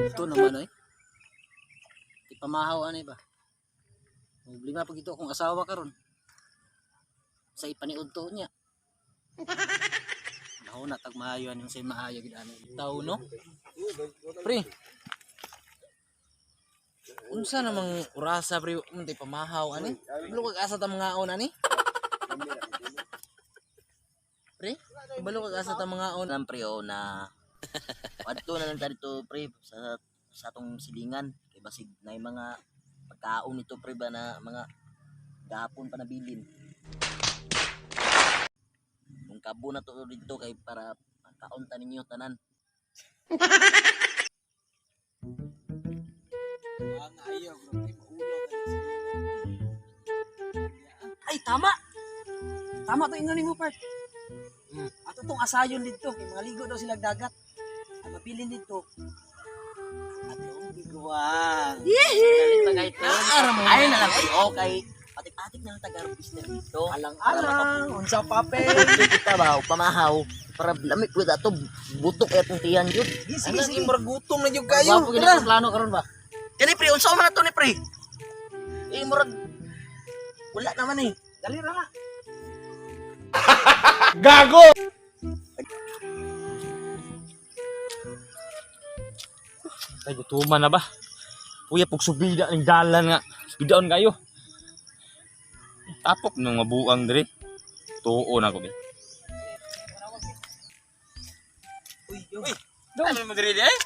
Ito naman ay. Di pamahaw ani ba? Problema pag ito akong asawa karon. Sa ipaniud to niya. Nauna tag maayo ani say maayo gid ani. Tao no? Pre. Unsa namang orasa pre untay pamahaw ani? Balo kag asa ta mga on ani? Pre, balo kag asa ta mga on pre o na. Adto na lang dito pre sa atong silingan kay basig nay mga pagkaon nito pre ba na mga gapon pa nabilin. Nung kabo na to dito kay para kaunta ninyo tanan. Ang ayaw bro, maulo ay tama. Tama to ingani mo part. Ato tong asayon dito kay mga ligo daw sila dagat. Ang mapilin dito. Atong biguan. Galit bagay to. Ay na lang okay. Patik-patik na lang taga-business dito. Alang-alang, unsa papel. Kita ba, pamahaw. Para lamig po dato, butok etong tiyan yun. Sige, sige, murag-gutom na yung kayo. Wapo gina ang plano karon ba? Kani pre, unsa man na to ni pre? Murag, wala naman eh. Dali ra na. Gago! Ay, gutuman na ba? Kuya, pag subida ng dalan nga. Subidaon kayo. Tapok nung mabuang diri. Tuo na ko ba? Uy, uy. Ano mo diri di ay?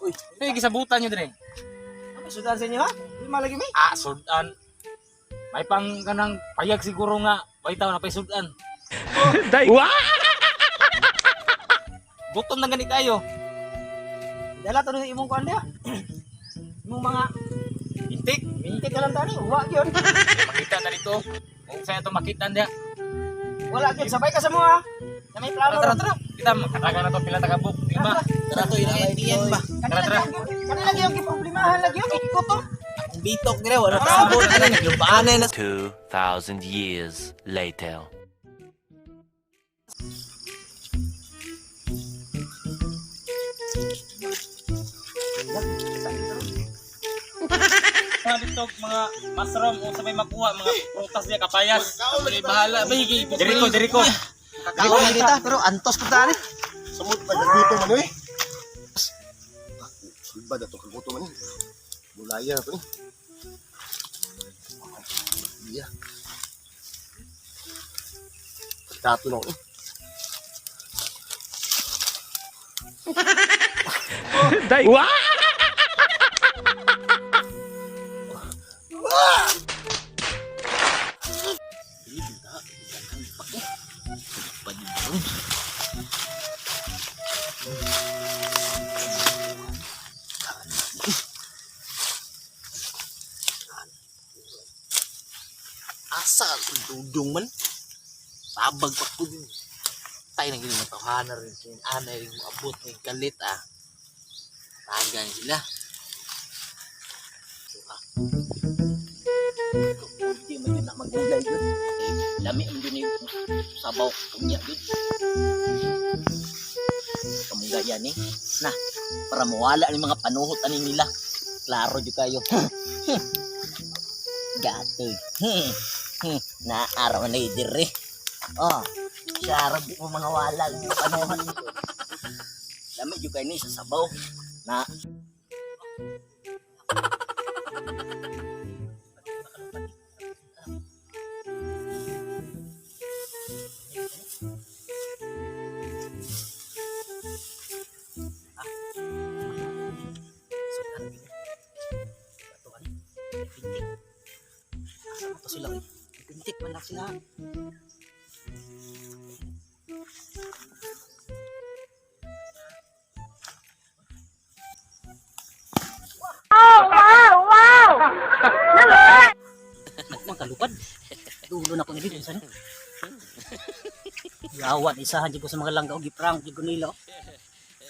Uy, may gisabutan nyo diri. ano sudan sa inyo ha? Di malagi mi? Ah, sudan. May pang kanang payag siguro nga. Baitaw na pay sudan. Day. Gutom na gani kayo. Dala to ng imong kuan dia. Imong mga Intik. mintik ka lang tani, uwa gyud. Makita na dito. Kung saan ito makita niya. Wala gyud, sabay ka sa mo ha. Na may plano. Tara. Kita makataga na to pila tagabok. Diba? Tara to iyan ba? Tara. Kanila gyud giproblemahan lagi yung ikuto. Ang bitok nila wala Tara. ta abot ani naglubaan na. 2,000 years later. Mga dito, mga mushroom o sabay makuha, mga prutas niya, kapayas. May bahala, may higay. Diriko. Kakao na dita pero antos ko tani. Sumut pa dito man eh. Iba dato kaguto man eh. Bulaya pa ni. Iya. Tato no eh. Day. Asal dudong man. Tabag pa ko din. Tayo nang gini matawhana rin sin anay ring abot ng galit ah. Tagan sila. Hindi man yun na magulay yun. Lami man yun yung sabaw kunya yun. Kamungga yan eh. Na, para mawala ng mga panuhot ani nila. Klaro dyan kayo. Gatoy. Naaraw na idiri. Oh, siya di mo mga wala. Panuhot. Lami dyan kayo ni sa sabaw. Na, sila pintik man lang sila. Wow! Makalupad. Dulo na ko ni dito san. Yawa isahan jud ko sa mga langga og giprank jud ko nila.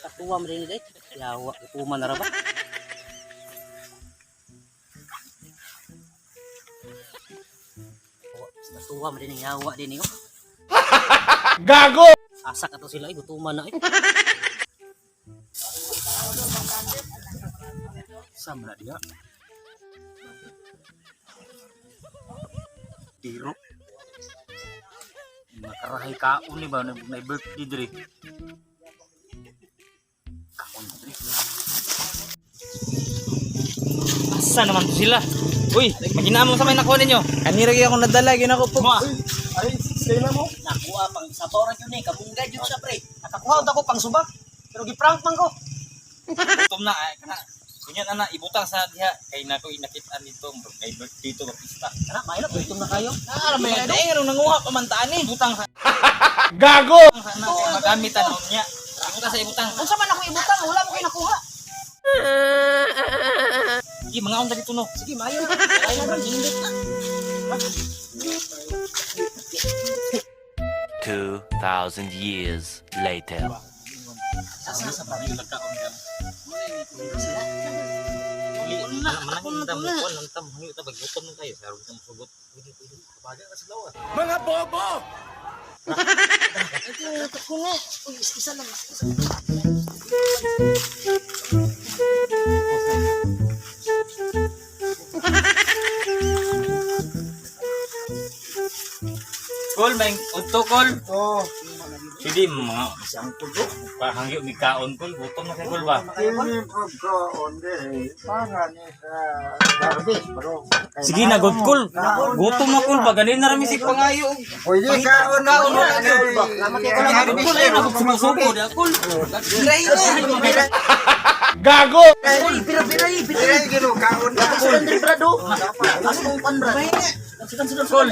Katuwa man din dai. Yawa ituman na ra ba? Tuwa man din yawa din yo. Gago! Asa ka to sila gutuman na eh. Sama na dia. Tiro. Makarahay kaon ni ba na birthday diri. Kaon diri. Asa naman to sila? Uy, maginamon sa may nakuha ninyo. Kanira gyud ako nadala gyud ako po. Ay, stay na mo. Nakuha pang sabaw ra gyud ni kamunggay gyud sa pre. Nakakuha ako pang subak. Pero gi-prank man ko. Gutom na ay kana. Kunyan ana ibutang sa diha kay nako inakitaan dito kay birthday to pista. Ana, mahirap gutom na kayo. Alam mo yan, eh, nanguha pa man taan eh. Butang sa Gago! sana kay magamit ano niya. Ibutang sa ibutang. Unsa man ako ibutang, wala mo kay nakuha. Sige, mga on dito no. Sige, mayo. Ay na ron hindot na. 2,000 years later. Asa sa pamilya nagkaon ka. Manang indam mo kon nang tam hangi ta bagutom na tayo sa rugtong sugot. Pwede kabaga ka sa lawa. Mga bobo! Ito ko nga. Uy, isa lang. Kol may udto kol. Oh, Hindi mga isang kulo. Pahangyo mi kaon kol gutom na kay kol ba. ini pagkaon deh. Para ni sa garbis, bro. Sige na god kol. Gutom na kol ba ganin na rami si pangayo. Pwede kaon na Kaon na kol ba. Salamat kay Kol Kuya. kol ay nagsusuko da kol. Gago! Uy, pira-pira. gino kaon na. Sudan din brado. Asong panra. Sudan. Kol.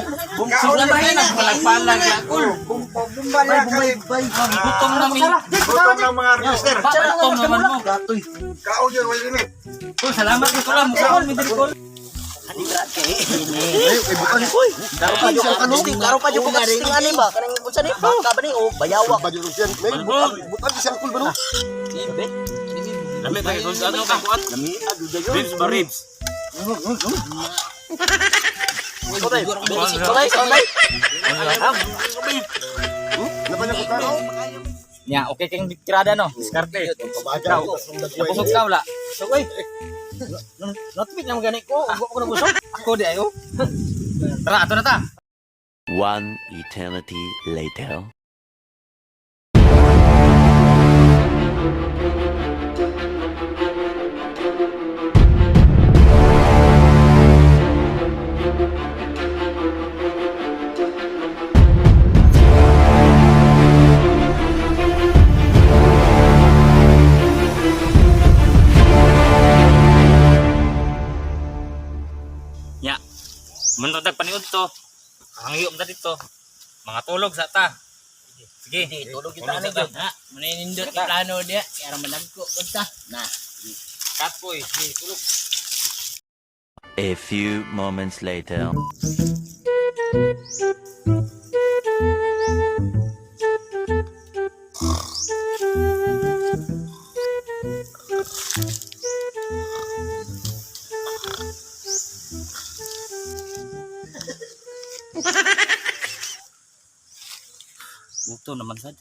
Sila ba na palagpalag ya kol. Bumbaya kay Gutom na mi. gutom ng mga register. Gutom naman mo. Kaon yun, wala limit. Kol salamat kay kol mo kaon mi diri kol. Ay, bukan ni Koy. Karo pa yung karo pa yung testing ani ba? Kanang unsa ni baka ba ni o bayawak. Ba dito siya? May bukan siya kul ba no? Ibe. Lami ba kol ano ka kuat? Ribs ba ribs? Sabay. Laban na ko karo. Ya, oke keng tirada no. Diskarte. Pabaga ko sa Napusok ka wala. So oy. Notpik na magani ko. Ugo ko na busog. Ako di ayo. Tara, ato na ta. One eternity later. Ya. Menurut paniud to. Hangyo ta dito. Mga tulog sa ta. Sige, Tulog kita ani gyud. Ha, maninindot ka plano dia. Kaya managko unta. Na. Kapoy, tulog. A few moments later. Buto naman sad.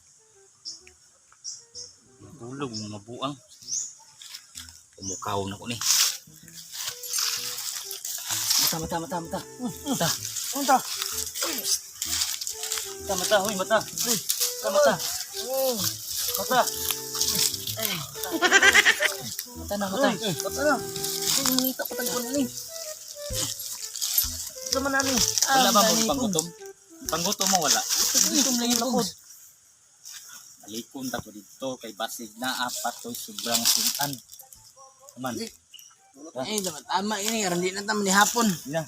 Tulog mabuang. Umukaw na ko ni. Mata. Mata. Unta. Mata, hoy mata. Mata. Mata. Mata na. Ay, mangita pa tagpon ni. Sama na ni. Wala ba mo panggutom? Panggutom mo wala. Gutom lang yung lakos. Alikon ta ko dito kay basig na apat to sobrang sunan. Man. Ay, dapat tama ini aron di na tama ni hapon. Ya.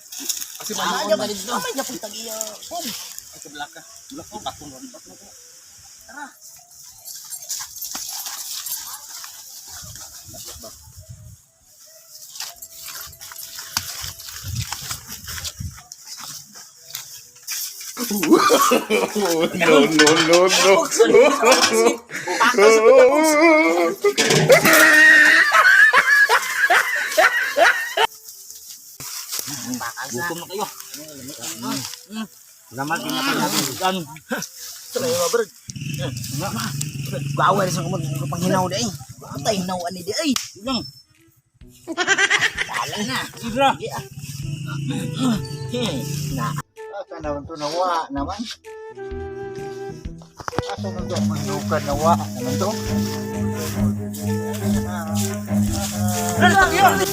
Kasi maayo ba dito? Ay, yapon tagiya. Ay ke belaka. Belaka patong ron. Tara. Gutom na kayo. Salamat din natin natin. Tuloy mga bird. Bawal sa kumag panghinaw di ay. Patay hinaw ani di ay. Lang. Dala na. Ibra. Sige ah. Na. Asa naman to nawa naman. Asa naman to mandukan nawa naman to. Ano